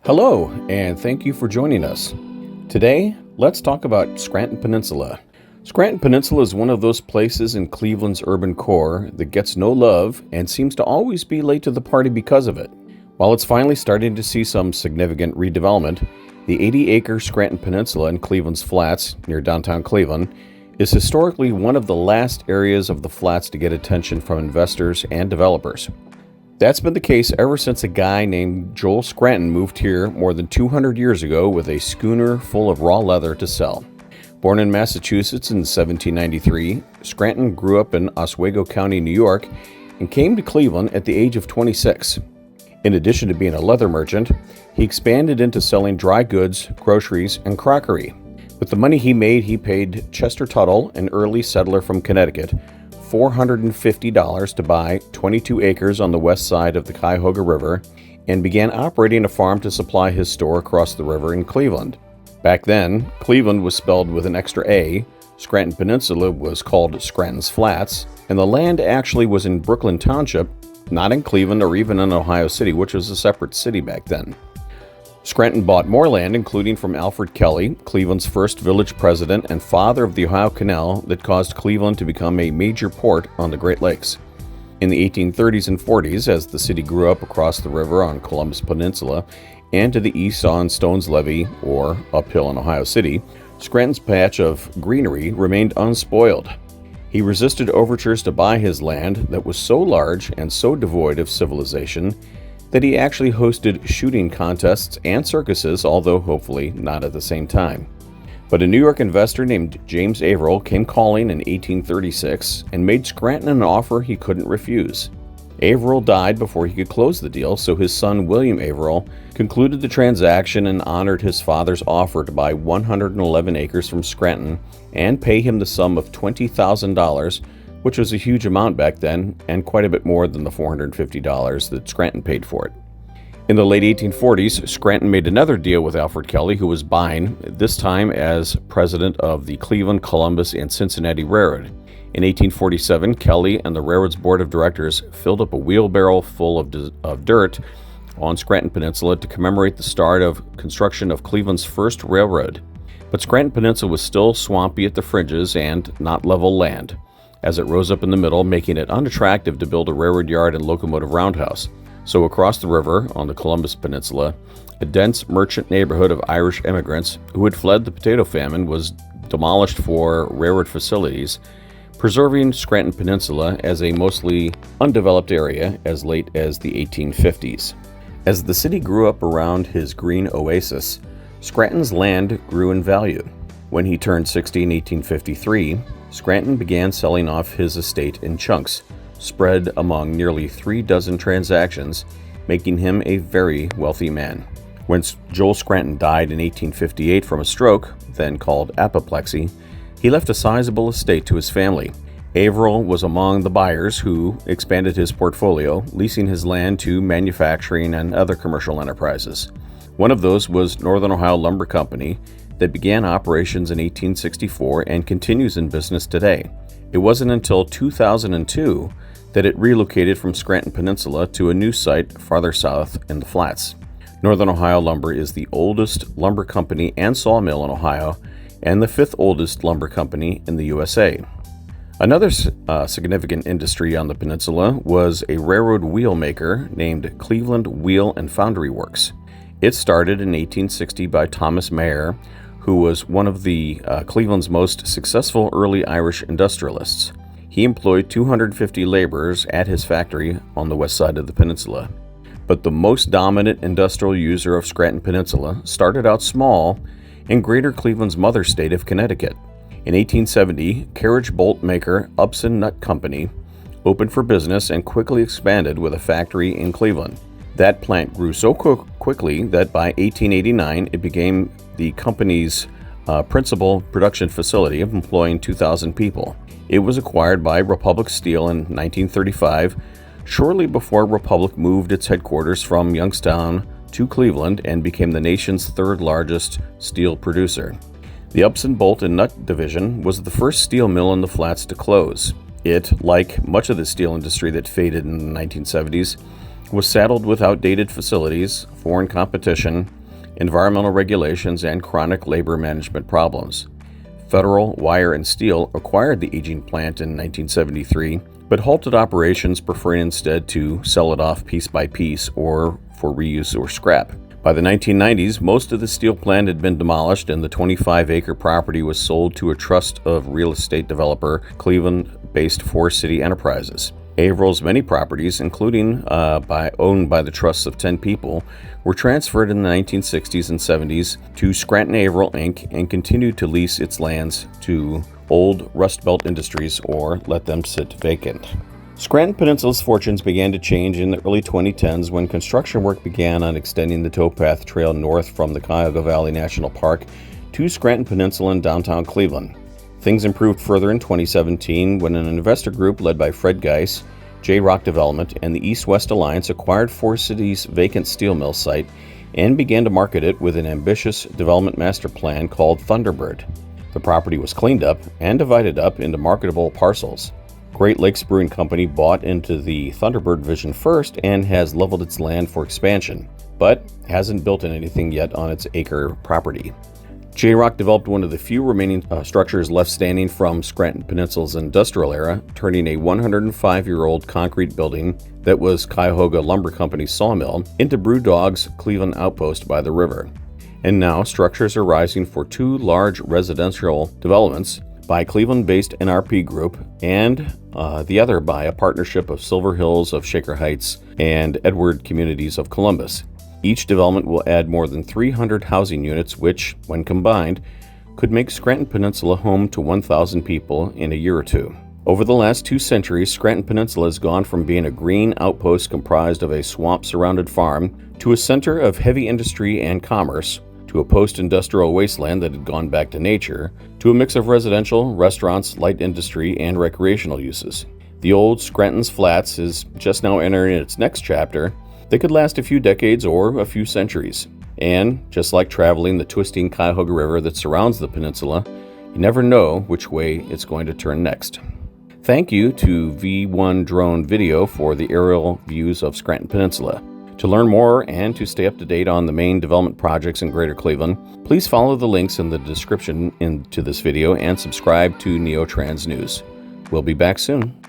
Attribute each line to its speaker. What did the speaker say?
Speaker 1: Hello, and thank you for joining us. Today, let's talk about Scranton Peninsula. Scranton Peninsula is one of those places in Cleveland's urban core that gets no love and seems to always be late to the party because of it. While it's finally starting to see some significant redevelopment, the 80-acre Scranton Peninsula in Cleveland's Flats, near downtown Cleveland, is historically one of the last areas of the Flats to get attention from investors and developers. That's been the case ever since a guy named Joel Scranton moved here more than 200 years ago with a schooner full of raw leather to sell. Born in Massachusetts in 1793, Scranton grew up in Oswego County, New York, and came to Cleveland at the age of 26. In addition to being a leather merchant, he expanded into selling dry goods, groceries, and crockery. With the money he made, he paid Chester Tuttle, an early settler from Connecticut, $450 to buy 22 acres on the west side of the Cuyahoga River and began operating a farm to supply his store across the river in Cleveland. Back then, Cleveland was spelled with an extra A, Scranton Peninsula was called Scranton's Flats, and the land actually was in Brooklyn Township, not in Cleveland or even in Ohio City, which was a separate city back then. Scranton bought more land, including from Alfred Kelly, Cleveland's first village president and father of the Ohio Canal that caused Cleveland to become a major port on the Great Lakes. In the 1830s and 40s, as the city grew up across the river on Columbus Peninsula and to the east on Stone's Levee, or uphill in Ohio City, Scranton's patch of greenery remained unspoiled. He resisted overtures to buy his land that was so large and so devoid of civilization that he actually hosted shooting contests and circuses, although hopefully not at the same time. But a New York investor named James Averill came calling in 1836 and made Scranton an offer he couldn't refuse. Averill died before he could close the deal, so his son William Averill concluded the transaction and honored his father's offer to buy 111 acres from Scranton and pay him the sum of $20,000, which was a huge amount back then and quite a bit more than the $450 that Scranton paid for it. In the late 1840s, Scranton made another deal with Alfred Kelly, who was buying, this time as president of the Cleveland, Columbus, and Cincinnati Railroad. In 1847, Kelly and the railroad's board of directors filled up a wheelbarrow full of dirt on Scranton Peninsula to commemorate the start of construction of Cleveland's first railroad. But Scranton Peninsula was still swampy at the fringes and not level land, as it rose up in the middle, making it unattractive to build a railroad yard and locomotive roundhouse. So across the river, on the Columbus Peninsula, a dense merchant neighborhood of Irish immigrants who had fled the potato famine was demolished for railroad facilities, preserving Scranton Peninsula as a mostly undeveloped area as late as the 1850s. As the city grew up around his green oasis, Scranton's land grew in value. When he turned 60 in 1853, Scranton began selling off his estate in chunks, spread among nearly 3 dozen transactions, making him a very wealthy man. When Joel Scranton died in 1858 from a stroke, then called apoplexy, he left a sizable estate to his family. Averill was among the buyers who expanded his portfolio, leasing his land to manufacturing and other commercial enterprises. One of those was Northern Ohio Lumber Company, that began operations in 1864 and continues in business today. It wasn't until 2002 that it relocated from Scranton Peninsula to a new site farther south in the Flats. Northern Ohio Lumber is the oldest lumber company and sawmill in Ohio, and the 5th oldest lumber company in the USA. Another significant industry on the peninsula was a railroad wheel maker named Cleveland Wheel and Foundry Works. It started in 1860 by Thomas Mayer, who was one of the Cleveland's most successful early Irish industrialists. He employed 250 laborers at his factory on the west side of the peninsula. But the most dominant industrial user of Scranton Peninsula started out small in Greater Cleveland's mother state of Connecticut. In 1870, carriage bolt maker Upson Nut Company opened for business and quickly expanded with a factory in Cleveland. That plant grew so quickly that by 1889 it became the company's principal production facility, employing 2,000 people. It was acquired by Republic Steel in 1935, shortly before Republic moved its headquarters from Youngstown to Cleveland and became the nation's 3rd largest steel producer. The Upson Bolt and Nut division was the first steel mill in the Flats to close. It, like much of the steel industry that faded in the 1970s, was saddled with outdated facilities, foreign competition, environmental regulations, and chronic labor management problems. Federal Wire and Steel acquired the aging plant in 1973, but halted operations, preferring instead to sell it off piece by piece or for reuse or scrap. By the 1990s, most of the steel plant had been demolished and the 25-acre property was sold to a trust of real estate developer, Cleveland-based Forest City Enterprises. Averill's many properties, including owned by the trusts of 10 people, were transferred in the 1960s and 70s to Scranton Averill Inc. and continued to lease its lands to old Rust Belt industries or let them sit vacant. Scranton Peninsula's fortunes began to change in the early 2010s when construction work began on extending the towpath trail north from the Cuyahoga Valley National Park to Scranton Peninsula in downtown Cleveland. Things improved further in 2017 when an investor group led by Fred Geis, J-Rock Development, and the East-West Alliance acquired Forest City's vacant steel mill site and began to market it with an ambitious development master plan called Thunderbird. The property was cleaned up and divided up into marketable parcels. Great Lakes Brewing Company bought into the Thunderbird vision first and has leveled its land for expansion, but hasn't built anything yet on its acre property. J-Rock developed one of the few remaining structures left standing from Scranton Peninsula's industrial era, turning a 105-year-old concrete building that was Cuyahoga Lumber Company's sawmill into Brewdog's Cleveland outpost by the river. And now structures are rising for two large residential developments by Cleveland-based NRP Group and the other by a partnership of Silver Hills of Shaker Heights and Edward Communities of Columbus. Each development will add more than 300 housing units, which, when combined, could make Scranton Peninsula home to 1,000 people in a year or two. Over the last 2 centuries, Scranton Peninsula has gone from being a green outpost comprised of a swamp-surrounded farm to a center of heavy industry and commerce, to a post-industrial wasteland that had gone back to nature, to a mix of residential, restaurants, light industry, and recreational uses. The old Scranton's Flats is just now entering its next chapter. They could last a few decades or a few centuries. And, just like traveling the twisting Cuyahoga River that surrounds the peninsula, you never know which way it's going to turn next. Thank you to V1 Drone Video for the aerial views of Scranton Peninsula. To learn more and to stay up to date on the main development projects in Greater Cleveland, please follow the links in the description into this video and subscribe to NEOtrans News. We'll be back soon.